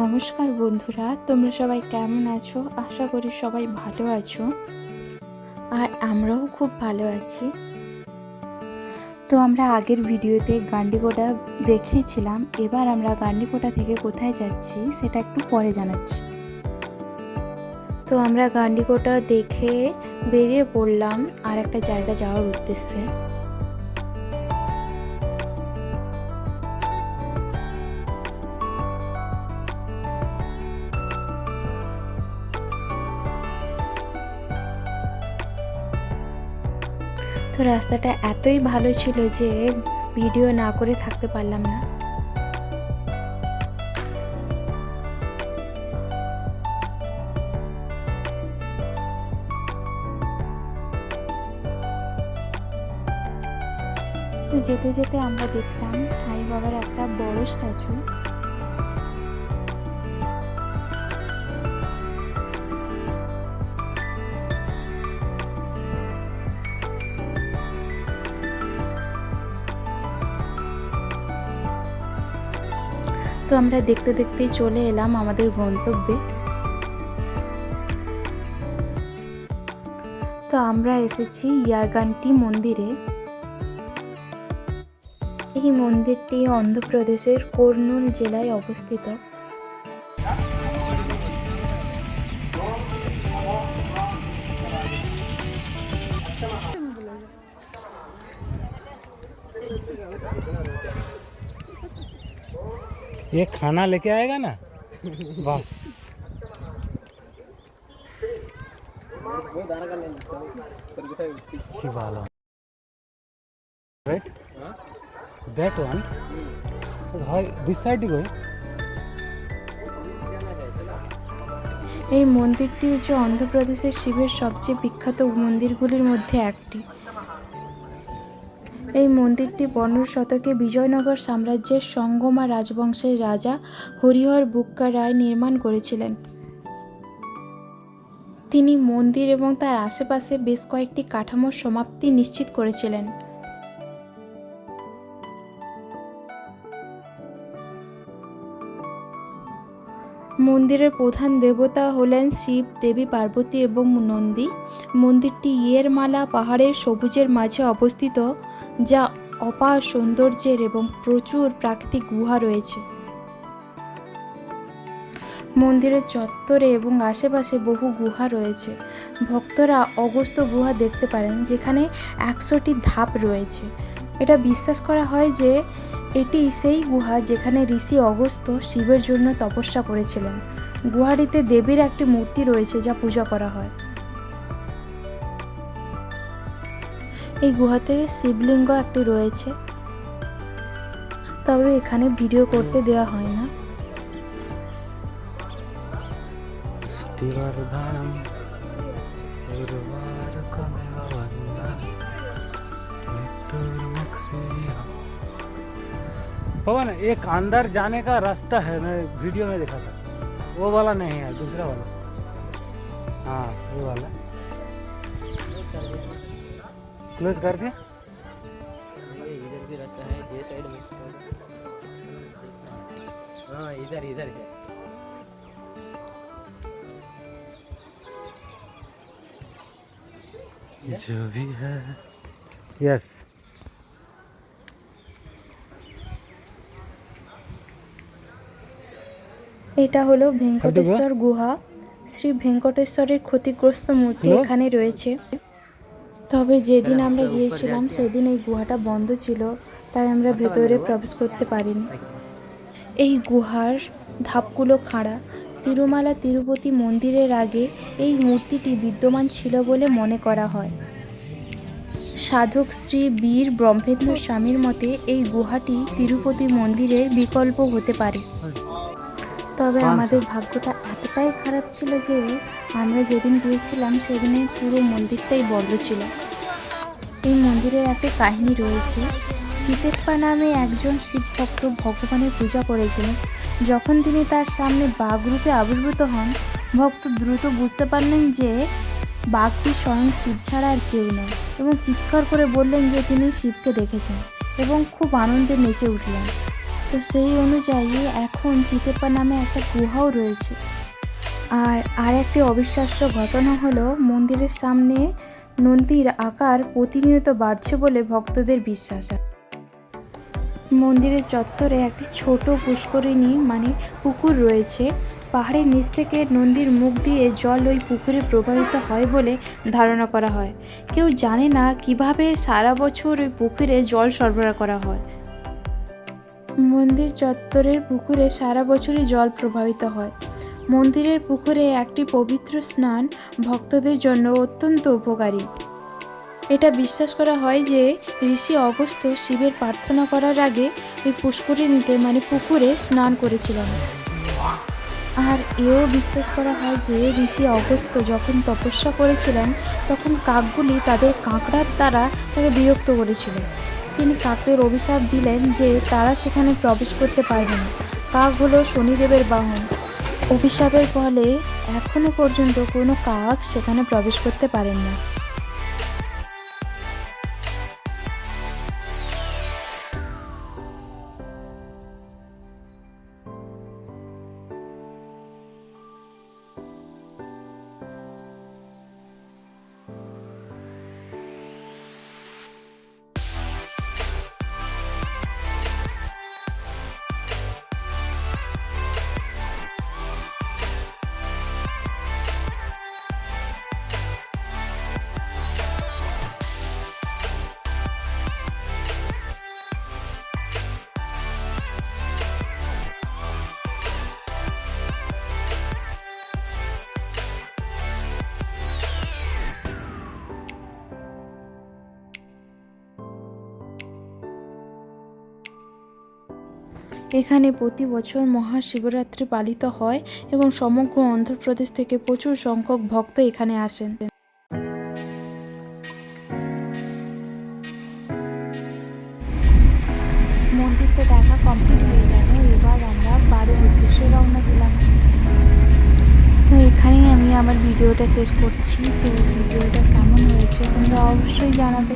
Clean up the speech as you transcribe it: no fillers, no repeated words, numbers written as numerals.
নমস্কার বন্ধুরা, তোমরা সবাই কেমন আছো? আশা করি সবাই ভালো আছো, আর আমরাও খুব ভালো আছি। তো আমরা আগের ভিডিওতে গান্ডিকোটা দেখিয়েছিলাম, এবার আমরা গান্ডিকোটা থেকে কোথায় যাচ্ছি সেটা একটু পরে জানাচ্ছি। তো আমরা গান্ডিকোটা দেখে বেরিয়ে পড়লাম আর একটা জায়গা যাওয়ার উদ্দেশ্যে। তো রাস্তাটা এতই ভালো ছিল যে ভিডিও না করে থাকতে পারলাম না। তো যেতে যেতে আমরা দেখলাম সাই বাবার একটা বড় স্ট্যাচু। তো আমরা দেখতে দেখতেই চলে এলাম আমাদের গন্তব্যে। তো আমরা এসেছি ইয়াগান্টি মন্দিরে। এই মন্দিরটি অন্ধ্রপ্রদেশের কর্নুল জেলায় অবস্থিত। ये खाना लेके आएगा ना बस। शिवाला right that one this side going। এই মন্দিরটি হচ্ছে অন্ধ্রপ্রদেশের শিবের সবচেয়ে বিখ্যাত মন্দিরগুলির মধ্যে একটি। এই মন্দিরটি 15 শতকে বিজয়নগর সাম্রাজ্যের সঙ্গমা রাজবংশের রাজা হরিহর বুক্কা রায় নির্মাণ করেছিলেন। তিনি মন্দির এবং তার আশেপাশে বেশ কয়েকটি কাঠামোর সমাপ্তি নিশ্চিত করেছিলেন। মন্দিরের প্রধান দেবতা হলেন শিব, দেবী পার্বতী এবং নন্দী। মন্দিরটি ইয়েরমালা পাহাড়ের সবুজের মাঝে অবস্থিত, যা অপার সৌন্দর্যের এবং প্রচুর প্রাকৃতিক গুহা রয়েছে। মন্দিরের চত্বরে এবং আশেপাশে বহু গুহা রয়েছে। ভক্তরা অগস্ত্য গুহা দেখতে পারেন, যেখানে 100টি ধাপ রয়েছে। এটা বিশ্বাস করা হয় যে এটি সেই গুহা যেখানে ঋষি অগস্ত্য শিবের জন্য তপস্যা করেছিলেন। গুহাটিতে দেবীর একটি মূর্তি রয়েছে যা পূজা করা হয়। এই গুহাতে শিবলিঙ্গ একটি রয়েছে, তবে এখানে ভিডিও করতে দেওয়া হয় না। पवन एक अंदर जाने का रास्ता है, मैं वीडियो में देखा था। वो वाला नहीं है, दूसरा वाला। हाँ वो वाला क्लोज कर दिया। इधर भी रास्ता है, ये साइड में। हाँ इधर इधर है। जो भी है यस। এটা হলো ভেঙ্কটেশ্বর গুহা। শ্রী ভেঙ্কটেশ্বরের ক্ষতিগ্রস্ত মূর্তি এখানে রয়েছে। তবে যেদিন আমরা গিয়েছিলাম সেদিন এই গুহাটা বন্ধ ছিল, তাই আমরা ভেতরে প্রবেশ করতে পারিনি। এই গুহার ধাপগুলো খাড়া। তিরুমালা তিরুপতি মন্দিরের আগে এই মূর্তিটি বিদ্যমান ছিল বলে মনে করা হয়। সাধক শ্রী বীর ব্রহ্মেন্দ্র স্বামীর মতে এই গুহাটি তিরুপতি মন্দিরের বিকল্প হতে পারে। তবে আমাদের ভাগ্যটা এতটাই খারাপ ছিল যে আমরা যেদিন গিয়েছিলাম সেদিনে পুরো মন্দিরটাই বন্ধ ছিল। এই মন্দিরের একটা কাহিনী রয়েছে। চিতেপ্পা নামে একজন শিব ভক্ত ভগবানের পূজা করেছিলেন। যখন তিনি তার সামনে বাঘ রূপে আবির্ভূত হন, ভক্ত দ্রুত বুঝতে পারলেন যে বাঘটি স্বয়ং শিব ছাড়া আর কেউ নয়, এবং চিৎকার করে বললেন যে তিনি শিবকে দেখেছেন, এবং খুব আনন্দে নেচে উঠলেন। তো তো সেই অনুযায়ী এখন চিতেপা নামে একটা গুহাও রয়েছে। আর একটি অবিশ্বাস্য ঘটনা হলো মন্দিরের সামনে নন্দীর আকার প্রতিনিয়ত বাড়ছে বলে ভক্তদের বিশ্বাস। মন্দিরের চত্বরে একটি ছোট পুষ্করিণী মানে পুকুর রয়েছে। পাহাড়ের নিচ থেকে নন্দীর মুখ দিয়ে জল ওই পুকুরে প্রবাহিত হয় বলে ধারণা করা হয়। কেউ জানে না কিভাবে সারা বছর ওই পুকুরে জল সরবরাহ করা হয়। মন্দির চত্বরের পুকুরে সারা বছরই জল প্রবাহিত হয়। মন্দিরের পুকুরে একটি পবিত্র স্নান ভক্তদের জন্য অত্যন্ত উপকারী। এটা বিশ্বাস করা হয় যে ঋষি অগস্ত্য শিবের প্রার্থনা করার আগে ওই পুষ্করিণীতে মানে পুকুরে স্নান করেছিলেন। আর এও বিশ্বাস করা হয় যে ঋষি অগস্ত্য যখন তপস্যা করেছিলেন তখন কাকগুলি তাদের কাঁকড়ার দ্বারা তাকে বিরক্ত করেছিল। তিনি কাকদের অভিশাপ দিলেন যে তারা সেখানে প্রবেশ করতে পারবে না। কাক হলো শনিদেবের বাহন। অভিশাপের ফলে এখনো পর্যন্ত কোনো কাক সেখানে প্রবেশ করতে পারেন না। এখানে প্রতি বছর মহাশিবরাত্রি পালিত হয় এবং সমগ্র অন্ধ্রপ্রদেশ থেকে প্রচুর সংখ্যক ভক্ত এখানে আসেন। মন্দির তো দেখা কমপ্লিট হয়ে গেল, এবার আমরা বাড়ির উদ্দেশ্যে রওনা দিলাম। তো এখানেই আমি আমার ভিডিওটা শেষ করছি। তো ভিডিওটা কেমন হয়েছে তোমরা অবশ্যই জানাবে।